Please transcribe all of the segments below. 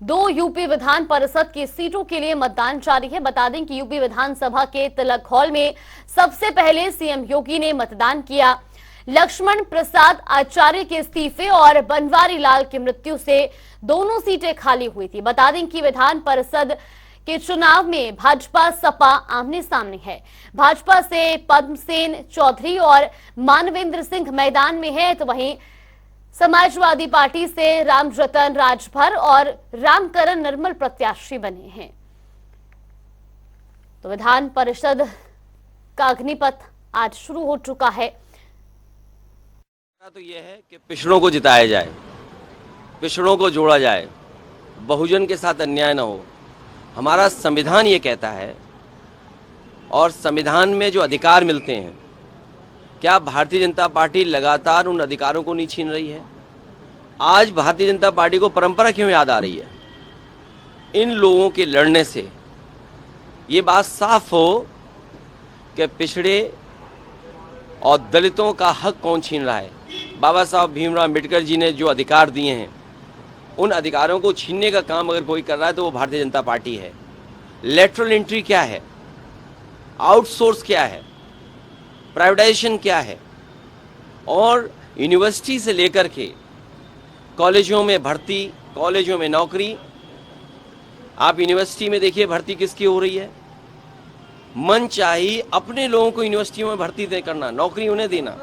दो यूपी विधान परिषद की सीटों के लिए मतदान जारी है। बता दें कि यूपी विधानसभा के तिलक हॉल में सबसे पहले सीएम योगी ने मतदान किया। लक्ष्मण प्रसाद आचार्य के इस्तीफे और बनवारी लाल की मृत्यु से दोनों सीटें खाली हुई थी। बता दें कि विधान परिषद के चुनाव में भाजपा सपा आमने सामने है। भाजपा से पद्मसेन चौधरी और मानवेंद्र सिंह मैदान में है, तो वहीं समाजवादी पार्टी से रामजतन राजभर और रामकरण निर्मल प्रत्याशी बने हैं। तो विधान परिषद का अग्निपथ आज शुरू हो चुका है। तो यह है कि पिछड़ों को जिताया जाए, पिछड़ों को जोड़ा जाए, बहुजन के साथ अन्याय न हो। हमारा संविधान ये कहता है, और संविधान में जो अधिकार मिलते हैं, क्या भारतीय जनता पार्टी लगातार उन अधिकारों को नहीं छीन रही है? आज भारतीय जनता पार्टी को परंपरा क्यों याद आ रही है? इन लोगों के लड़ने से ये बात साफ हो कि पिछड़े और दलितों का हक कौन छीन रहा है। बाबा साहब भीमराव अम्बेडकर जी ने जो अधिकार दिए हैं, उन अधिकारों को छीनने का काम अगर कोई कर रहा है तो वो भारतीय जनता पार्टी है। लेटरल एंट्री क्या है, आउटसोर्स क्या है, प्राइवेटाइजेशन क्या है, और यूनिवर्सिटी से लेकर के कॉलेजों में भर्ती, कॉलेजों में नौकरी। आप यूनिवर्सिटी में देखिए भर्ती किसकी हो रही है। मन चाहिए अपने लोगों को यूनिवर्सिटियों में भर्ती दे करना, नौकरी उन्हें देना।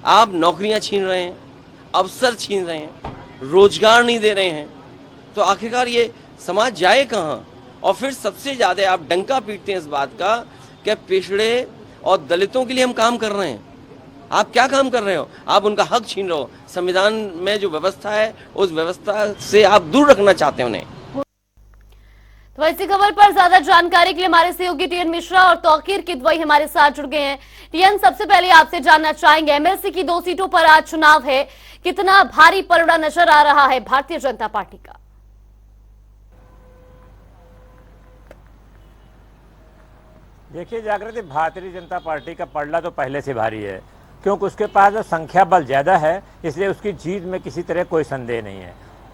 आप नौकरियां छीन रहे हैं, अवसर छीन रहे हैं, रोजगार नहीं दे रहे हैं, तो आखिरकार ये समाज जाए कहाँ? और फिर सबसे ज्यादा आप डंका पीटते हैं इस बात का कि पिछड़े और दलितों के लिए हम काम कर रहे हैं। आप क्या काम कर रहे हो? आप उनका हक छीन रहे हो। संविधान में जो व्यवस्था है, उस व्यवस्था से आप दूर रखना चाहते हो उन्हें। तो इसी खबर पर ज्यादा जानकारी के लिए हमारे सहयोगी टीएन मिश्रा और तौकीर किदवई हमारे साथ जुड़ गए हैं। टीएन, सबसे पहले आपसे जानना चाहेंगे, एमएलसी की 2 सीटों पर आज चुनाव है, कितना भारी पलड़ा नजर आ रहा है भारतीय जनता पार्टी का? देखिए जागृति, भारतीय जनता पार्टी का पलड़ा तो पहले से भारी है, क्योंकि उसके पास संख्या बल ज़्यादा है, इसलिए उसकी जीत में किसी तरह कोई संदेह नहीं है।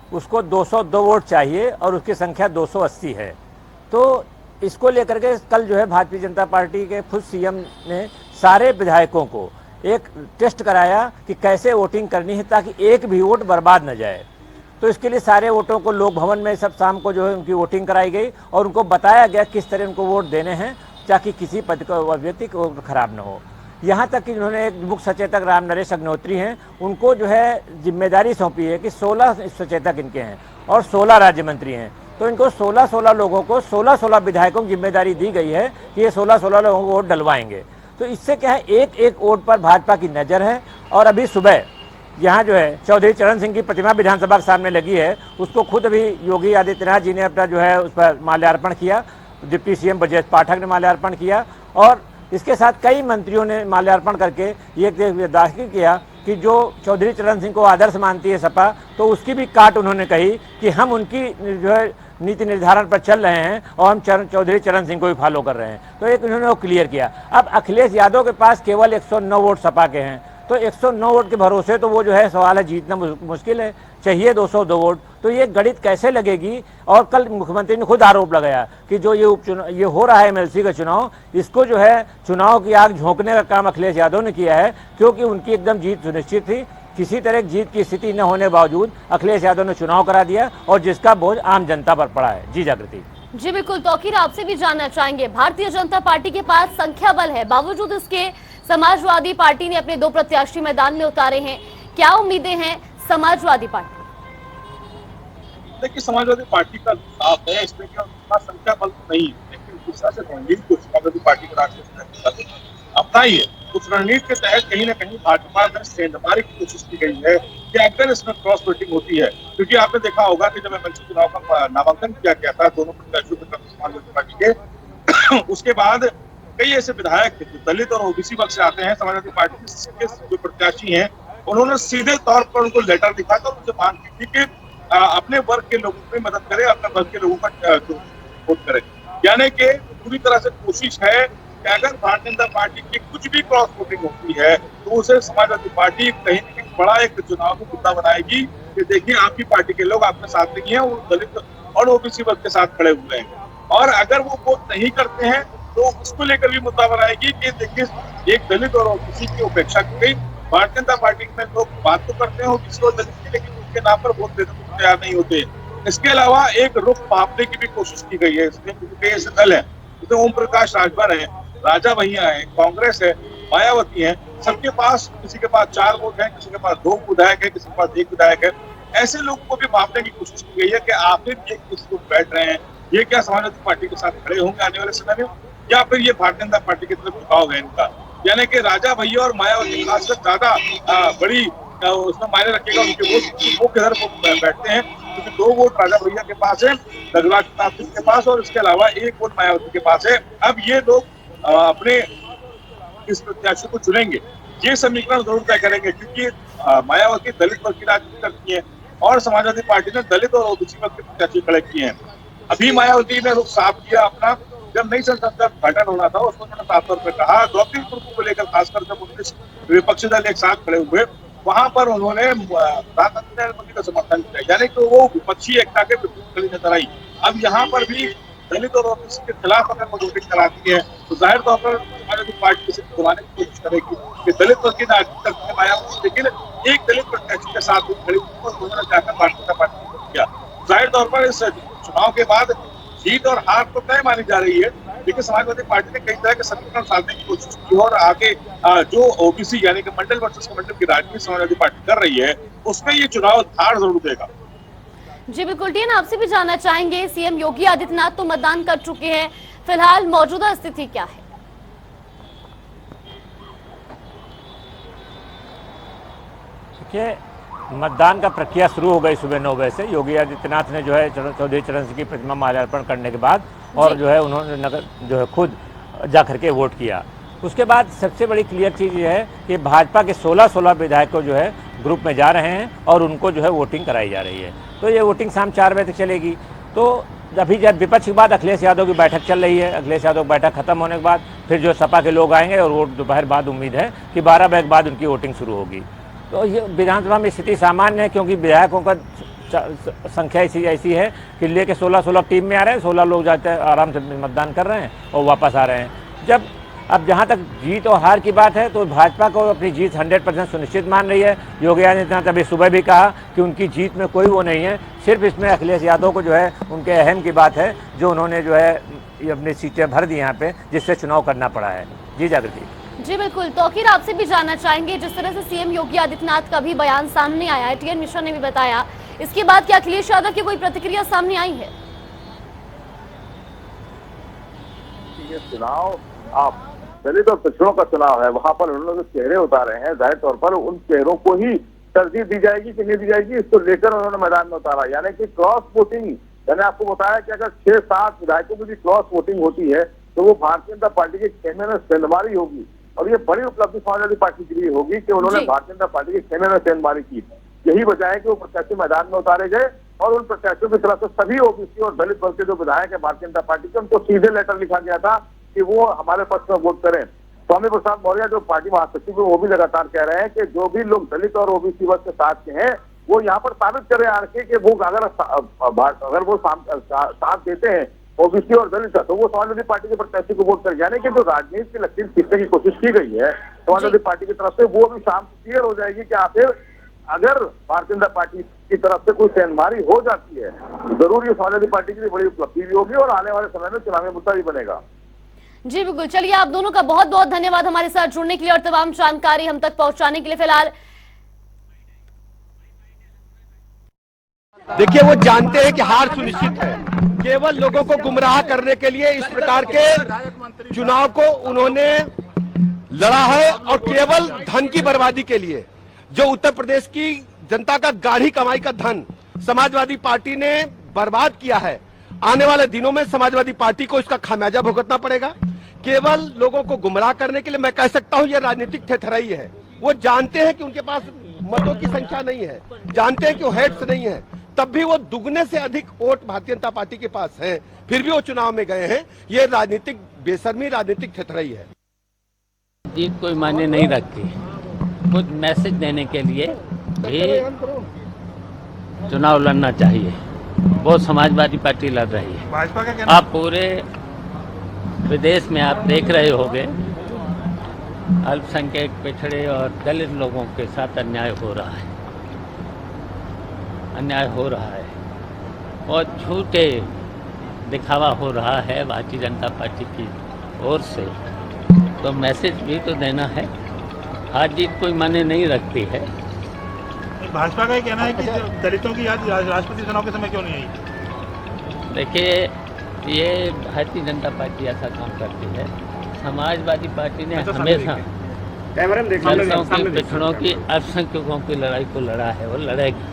उसको 202 वोट चाहिए और उसकी संख्या 280 है। तो इसको लेकर के कल जो है भारतीय जनता पार्टी के खुद सीएम ने सारे विधायकों को एक टेस्ट कराया कि कैसे वोटिंग करनी है ताकि एक भी वोट बर्बाद न जाए। तो इसके लिए सारे वोटों को लोक भवन में सब शाम को जो है उनकी वोटिंग कराई गई और उनको बताया गया किस तरह उनको वोट देने हैं ताकि किसी पद को अभ्यर्थी को खराब न हो। यहाँ तक कि उन्होंने एक मुख्य सचेतक राम नरेश अग्निहोत्री हैं, उनको जो है जिम्मेदारी सौंपी है कि 16 सचेतक इनके हैं और 16 राज्य मंत्री हैं। तो इनको 16-16 लोगों को 16-16 विधायकों की जिम्मेदारी दी गई है कि ये 16-16 लोगों को वोट डलवाएंगे। तो इससे क्या है, एक एक वोट पर भाजपा की नज़र है। और अभी सुबह यहाँ जो है चौधरी चरण सिंह की प्रतिमा विधानसभा के सामने लगी है, उसको खुद अभी योगी आदित्यनाथ जी ने अपना जो है उस पर माल्यार्पण किया। डिप्टी सीएम ब्रजेश पाठक ने माल्यार्पण किया और इसके साथ कई मंत्रियों ने माल्यार्पण करके ये दाखिल किया कि जो चौधरी चरण सिंह को आदर्श मानती है सपा, तो उसकी भी काट उन्होंने कही कि हम उनकी जो है नीति निर्धारण पर चल रहे हैं और हम चौधरी चरण सिंह को भी फॉलो कर रहे हैं। तो एक उन्होंने वो क्लियर किया। अब अखिलेश यादव के पास केवल 109 वोट सपा के हैं, तो 109 वोट के भरोसे तो वो जो है सवाल है जीतना मुश्किल है, चाहिए 202 वोट। तो ये गणित कैसे लगेगी? और कल मुख्यमंत्री ने खुद आरोप लगाया कि जो ये उपचुनाव ये हो रहा है एमएलसी का चुनाव, इसको जो है चुनाव की आग झोंकने का काम अखिलेश यादव ने किया है, क्योंकि उनकी एकदम जीत सुनिश्चित थी। किसी तरह की जीत की स्थिति न होने बावजूद अखिलेश यादव ने चुनाव करा दिया और जिसका बोझ आम जनता पर पड़ा है। जी जागृति। जी बिल्कुल, तौकीर आपसे भी जानना चाहेंगे, भारतीय जनता पार्टी के पास संख्या बल है, बावजूद इसके समाजवादी पार्टी ने अपने 2 प्रत्याशी मैदान में उतारे हैं, क्या उम्मीदें हैं समाजवादी पार्टी? देखिए, समाजवादी पार्टी का साफ है, इसमें क्या संख्या बल नहीं है, लेकिन जिस तरह से रणनीति को समाजवादी पार्टी का राष्ट्रीय अपना ही है, उस रणनीति के तहत कहीं ना कहीं भाजपा में सेंधमारी की कोशिश की गई है कि अगर इसमें क्रॉस वोटिंग होती है। क्योंकि आपने देखा होगा कि जब एमएलसी चुनाव का नामांकन किया गया था दोनों प्रत्याशियों के समाजवादी पार्टी के, उसके बाद कई ऐसे विधायक जो दलित और ओबीसी वर्ग से आते हैं, समाजवादी पार्टी के जो प्रत्याशी हैं, उन्होंने सीधे तौर पर उनको लेटर लिखा था, उनसे मांग की थी कि अपने वर्ग के लोगों की मदद करें, अपने वर्ग के लोगों का वोट करें। यानी कि पूरी तरह से कोशिश है कि अगर भारतीय जनता पार्टी की कुछ भी क्रॉस वोटिंग होती है तो उसे समाजवादी पार्टी कहीं न कहीं बड़ा एक चुनाव को मुद्दा बनाएगी कि देखिए आपकी पार्टी के लोग आपके साथ नहीं है, वो दलित और ओबीसी वर्ग के साथ खड़े हुए हैं। और अगर वो वोट नहीं करते हैं तो उसको लेकर भी मुद्दा बनाएगी कि देखिए एक दलित और ओबीसी की उपेक्षा की गई। भारतीय जनता पार्टी में लोग बात तो करते हैं ओबीसी और दलित की, लेकिन उनके नाम पर वोट देने को तैयार नहीं होते। इसके अलावा एक रुख मापने की भी कोशिश की गई है इसमें, क्योंकि ऐसे दल है जिसमें ओम प्रकाश राजभर है, राजा भैया है, कांग्रेस है, मायावती है, सबके पास किसी के पास 4 वोट है, किसी के पास 2 विधायक है, किसी के पास 1 विधायक है। ऐसे लोगों को भी मापने की कोशिश की गई है कि आखिर ये किस को बैठ रहे हैं, ये क्या समाजवादी पार्टी के साथ खड़े होंगे आने वाले समय में, या फिर ये भारतीय जनता पार्टी की तरफ झुकाव है इनका। यानी कि राजा भैया और मायावती खासकर ज्यादा बड़ी उसमें मायने रखेगा उनके वोट, वो किधर बैठते हैं, क्योंकि 2 वोट राजा भैया के पास है, रघुराज प्रताप सिंह के पास, और इसके अलावा 1 वोट मायावती के पास है। अब ये लोग अपने इस प्रत्याशी को चुनेंगे, ये समीकरण जरूर तय करेंगे, क्योंकि मायावती दलित वर्ग की राजनीति करती है और समाजवादी पार्टी ने दलित और ओबीसी वर्ग के प्रत्याशी खड़े किए हैं। अभी मायावती ने रुख साफ किया अपना, जब नई संसद का गठन होना था उसमें उन्होंने साफ तौर पर कहा, द्रौपदी मुर्मू को लेकर खासकर जब 19 विपक्षी दल एक साथ खड़े हुए, वहां पर उन्होंने प्रधानमंत्री का समर्थन किया, यानी कि वो विपक्षी एकता के विपरीत खड़ी नजर आई। अब यहाँ पर भी दलित और ओबीसी के खिलाफ अगर वोटिंग कराती है तो जाहिर तौर पर समाजवादी पार्टी से घुमाने की कोशिश करेगी कि दलित वर्ग की राजनीति करती है मायावती, लेकिन एक दलित प्रत्याशी के साथ खड़ी और उन्होंने जाकर भारतीय जनता पार्टी को किया। जाहिर तौर पर इस चुनाव के बाद जीत और हार तो तय मानी जा रही है, लेकिन समाजवादी पार्टी ने कई तरह के समीकरण साधने की कोशिश की और आगे जो ओबीसी यानी कि मंडल वर्सेस मंडल की राजनीति समाजवादी पार्टी कर रही है, उसमें ये चुनाव धार जरूर देगा। जी बिल्कुल टीएन, आपसे भी जानना चाहेंगे, सीएम योगी आदित्यनाथ तो मतदान कर चुके हैं, फिलहाल मौजूदा स्थिति क्या है? देखिए, मतदान का प्रक्रिया शुरू हो गई सुबह 9 बजे से। योगी आदित्यनाथ ने जो है चौधरी चरण सिंह की प्रतिमा माल्यार्पण करने के बाद और जो है उन्होंने नगर जो है खुद जा करके वोट किया। उसके बाद सबसे बड़ी क्लियर चीज़ ये है कि भाजपा के 16 विधायक जो है ग्रुप में जा रहे हैं और उनको जो है वोटिंग कराई जा रही है। तो ये वोटिंग शाम 4 बजे तक चलेगी। तो अभी जब विपक्ष के बाद अखिलेश यादव की बैठक चल रही है, अखिलेश यादव की बैठक खत्म होने के बाद फिर जो सपा के लोग आएंगे और वोट दोपहर बाद उम्मीद है कि 12 बजे के बाद उनकी वोटिंग शुरू होगी। तो ये विधानसभा में स्थिति सामान्य है, क्योंकि विधायकों का संख्या ऐसी है कि लेके 16 टीम में आ रहे हैं, 16 लोग जाते हैं आराम से मतदान कर रहे हैं और वापस आ रहे हैं। अब जहाँ तक जीत और हार की बात है तो भाजपा को अपनी जीत 100% सुनिश्चित मान रही है। योगी आदित्यनाथ अभी सुबह भी कहा कि उनकी जीत में कोई वो नहीं है, सिर्फ इसमें अखिलेश यादव को जो है उनके अहम की बात है, जो उन्होंने जो है अपनी सीटें भर दी यहाँ पे, जिससे चुनाव करना पड़ा है। जी जागृति। जी बिल्कुल, तौकीर आपसे भी जानना चाहेंगे, जिस तरह से सीएम योगी आदित्यनाथ का भी बयान सामने आया है, टीएन मिश्रा ने भी बताया, इसके बाद क्या अखिलेश यादव की कोई प्रतिक्रिया सामने आई है? ये चुनाव आप दलित और पिछड़ों का चुनाव है, वहां पर उन्होंने जो चेहरे उतारे हैं, जाहिर तौर पर उन चेहरों को ही तरजीह दी जाएगी कि नहीं दी जाएगी, इसको लेकर उन्होंने मैदान में उतारा। यानी कि क्रॉस वोटिंग, मैंने आपको बताया कि अगर 6-7 विधायकों की भी क्रॉस वोटिंग होती है तो वो भारतीय जनता पार्टी के खेमे में सेंधमारी होगी, और ये बड़ी उपलब्धि समाजवादी पार्टी के लिए होगी कि उन्होंने भारतीय जनता पार्टी के खेमे में सेंधमारी की। यही वजह है कि वो प्रत्याशी मैदान में उतारे गए और उन प्रत्याशियों की तरफ से सभी ओबीसी और दलित वर्ग के जो विधायक है भारतीय जनता पार्टी के, उनको सीधे लेटर लिखा गया था कि वो हमारे पक्ष में वोट करें। स्वामी प्रसाद मौर्य जो पार्टी महासचिव है वो भी लगातार कह रहे हैं कि जो भी लोग दलित और ओबीसी वर्ग के साथ के हैं वो यहाँ पर साबित करें आके कि वो अगर वो साथ देते हैं ओबीसी और दलित का, तो वो समाजवादी पार्टी के प्रत्याशी को वोट करें। यानी कि जो राजनीति की लकीर खींचने की कोशिश की गई है समाजवादी पार्टी की तरफ से, वो भी शाम को क्लियर हो जाएगी कि आखिर अगर भारतीय जनता पार्टी की तरफ से कोई सेंधमारी हो जाती है, जरूर ये समाजवादी पार्टी के लिए बड़ी उपलब्धि भी होगी और आने वाले समय में चुनावी मुद्दा भी बनेगा। जी बिल्कुल, चलिए आप दोनों का बहुत बहुत धन्यवाद हमारे साथ जुड़ने के लिए और तमाम जानकारी हम तक पहुंचाने के लिए। फिलहाल देखिए, वो जानते हैं कि हार सुनिश्चित है, केवल लोगों को गुमराह करने के लिए इस प्रकार के चुनाव को उन्होंने लड़ा है, और केवल धन की बर्बादी के लिए, जो उत्तर प्रदेश की जनता का गाढ़ी कमाई का धन समाजवादी पार्टी ने बर्बाद किया है, आने वाले दिनों में समाजवादी पार्टी को इसका खामियाजा भुगतना पड़ेगा। केवल लोगों को गुमराह करने के लिए मैं कह सकता हूं यह राजनीतिक ठठराई है। वो जानते हैं कि उनके पास मतों की संख्या नहीं है, जानते हैं कि वो हेड्स नहीं है, तब भी वो दुगने से अधिक वोट भारतीय जनता पार्टी के पास है, फिर भी वो चुनाव में गए हैं। ये राजनीतिक बेशर्मी, राजनीतिक ठठराई है। जीत कोई मायने नहीं रखती, कुछ मैसेज देने के लिए भी चुनाव लड़ना चाहिए। वो समाजवादी पार्टी लड़ रही है। भाजपा का कहना आप पूरे विदेश में आप देख रहे होंगे, अल्पसंख्यक, पिछड़े और दलित लोगों के साथ अन्याय हो रहा है, अन्याय हो रहा है और झूठे दिखावा हो रहा है भारतीय जनता पार्टी की ओर से। तो मैसेज भी तो देना है, हार जीत कोई मायने नहीं रखती है। भाजपा का ये कहना है कि दलितों की याद राष्ट्रपति चुनाव के समय क्यों नहीं आई? देखिए, ये भारतीय जनता पार्टी ऐसा काम करती है। समाजवादी पार्टी ने हमेशा दलितों की, पिछड़ों की, अल्पसंख्यकों की लड़ाई को लड़ा है और लड़ेगी।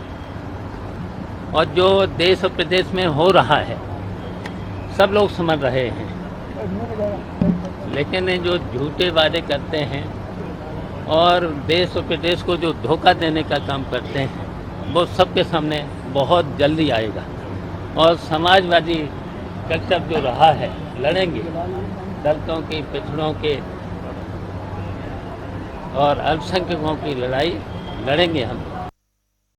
और जो देश और प्रदेश में हो रहा है सब लोग समझ रहे हैं, लेकिन ये जो झूठे वादे करते हैं और देश और प्रदेश को जो धोखा देने का काम करते हैं वो सबके सामने बहुत जल्दी आएगा। और समाजवादी कल्चर जो रहा है लड़ेंगे, दलितों की, पिछड़ों के और अल्पसंख्यकों की लड़ाई लड़ेंगे हम।